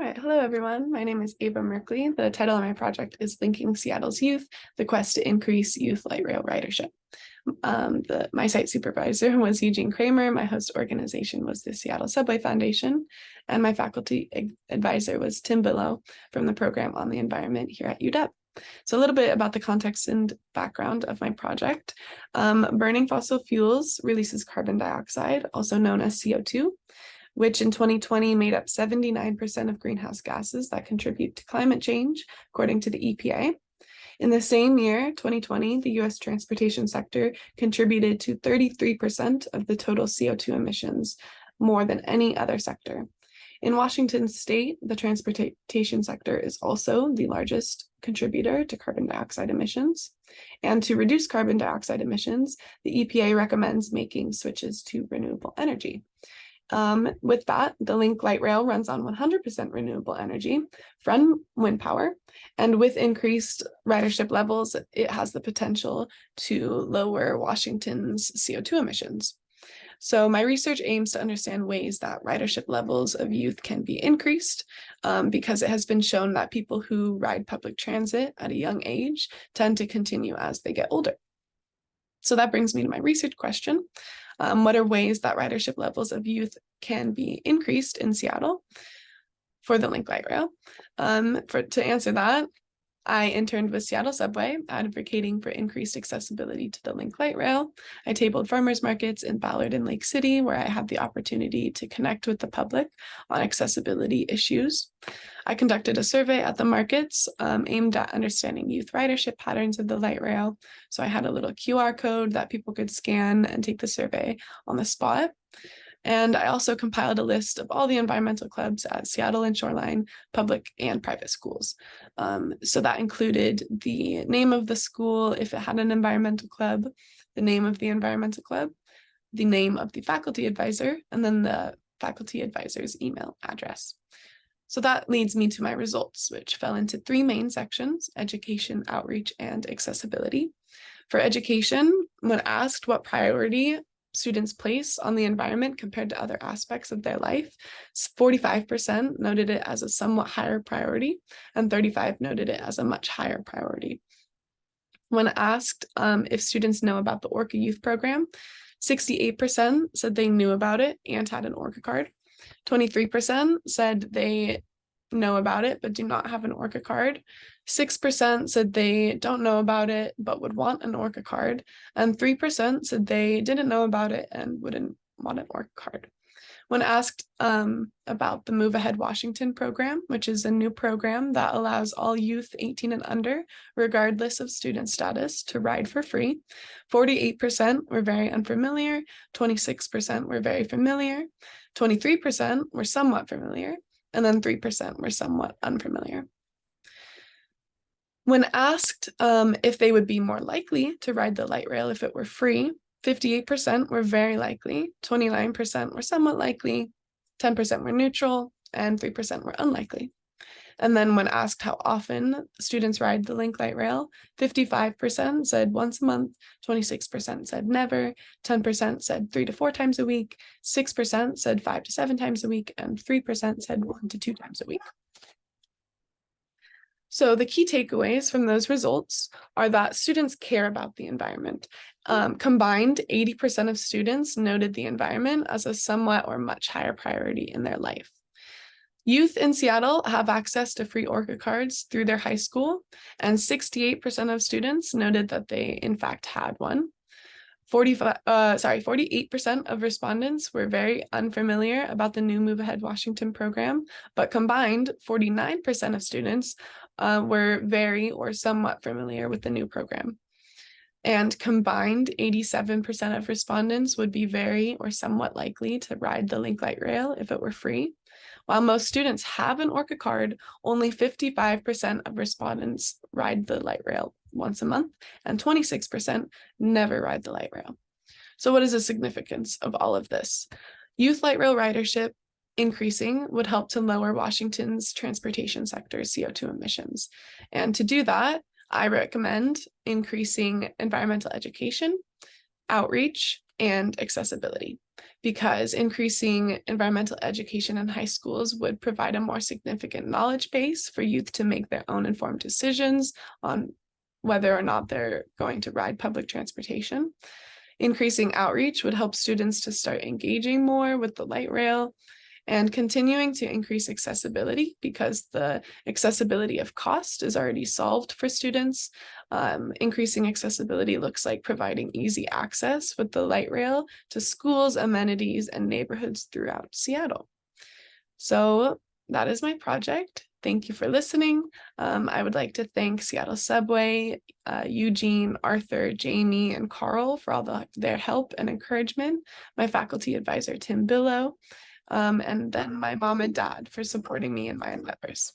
All right, hello everyone. My name is Ava Merkley. The title of my project is Linking Seattle's Youth, the Quest to Increase Youth Light Rail Ridership. My site supervisor was Eugene Kramer, my host organization was the Seattle Subway Foundation, and my faculty advisor was Tim Billow from the program on the environment here at UW. So a little bit about the context and background of my project. Burning fossil fuels releases carbon dioxide, also known as CO2, which in 2020 made up 79% of greenhouse gases that contribute to climate change, according to the EPA. In the same year, 2020, the US transportation sector contributed to 33% of the total CO2 emissions, more than any other sector. In Washington state, the transportation sector is also the largest contributor to carbon dioxide emissions. And to reduce carbon dioxide emissions, the EPA recommends making switches to renewable energy. With that, the Link Light Rail runs on 100% renewable energy from wind power, and with increased ridership levels, it has the potential to lower Washington's CO2 emissions. So my research aims to understand ways that ridership levels of youth can be increased, because it has been shown that people who ride public transit at a young age tend to continue as they get older. So that brings me to my research question. What are ways that ridership levels of youth can be increased in Seattle for the Link Light Rail? To answer that, I interned with Seattle Subway, advocating for increased accessibility to the Link Light Rail. I tabled farmers markets in Ballard and Lake City, where I had the opportunity to connect with the public on accessibility issues. I conducted a survey at the markets aimed at understanding youth ridership patterns of the light rail. So I had a little QR code that people could scan and take the survey on the spot. And I also compiled a list of all the environmental clubs at Seattle and Shoreline, public and private schools. So that included the name of the school, if it had an environmental club, the name of the environmental club, the name of the faculty advisor, and then the faculty advisor's email address. So that leads me to my results, which fell into three main sections: education, outreach, and accessibility. For education, when asked what priority students place on the environment compared to other aspects of their life, 45% noted it as a somewhat higher priority, and 35% noted it as a much higher priority. When asked if students know about the Orca Youth Program, 68% said they knew about it and had an Orca card. 23% said they know about it but do not have an Orca card. 6% said they don't know about it but would want an Orca card, and 3% said they didn't know about it and wouldn't want an Orca card. When asked about the Move Ahead Washington program, which is a new program that allows all youth 18 and under, regardless of student status, to ride for free, 48% were very unfamiliar, 26% were very familiar, 23% were somewhat familiar, and then 3% were somewhat unfamiliar. When asked if they would be more likely to ride the light rail if it were free, 58% were very likely, 29% were somewhat likely, 10% were neutral, and 3% were unlikely. And then when asked how often students ride the Link Light Rail, 55% said once a month, 26% said never, 10% said 3 to 4 times a week, 6% said 5 to 7 times a week, and 3% said 1 to 2 times a week. So the key takeaways from those results are that students care about the environment. Combined, 80% of students noted the environment as a somewhat or much higher priority in their life. Youth in Seattle have access to free Orca cards through their high school, and 68% of students noted that they in fact had one. 48% of respondents were very unfamiliar about the new Move Ahead Washington program, but combined, 49% of students were very or somewhat familiar with the new program. And combined, 87% of respondents would be very or somewhat likely to ride the Link Light Rail if it were free. While most students have an Orca card, only 55% of respondents ride the light rail once a month, and 26% never ride the light rail. So what is the significance of all of this? Youth light rail ridership increasing would help to lower Washington's transportation sector's CO2 emissions. And to do that, I recommend increasing environmental education, outreach, and accessibility, because increasing environmental education in high schools would provide a more significant knowledge base for youth to make their own informed decisions on whether or not they're going to ride public transportation. Increasing outreach would help students to start engaging more with the light rail, and continuing to increase accessibility, because the accessibility of cost is already solved for students. Increasing accessibility looks like providing easy access with the light rail to schools, amenities, and neighborhoods throughout Seattle. So that is my project. Thank you for listening. I would like to thank Seattle Subway, Eugene, Arthur, Jamie, and Carl for all their help and encouragement, my faculty advisor, Tim Billow, and then my mom and dad for supporting me in my endeavors.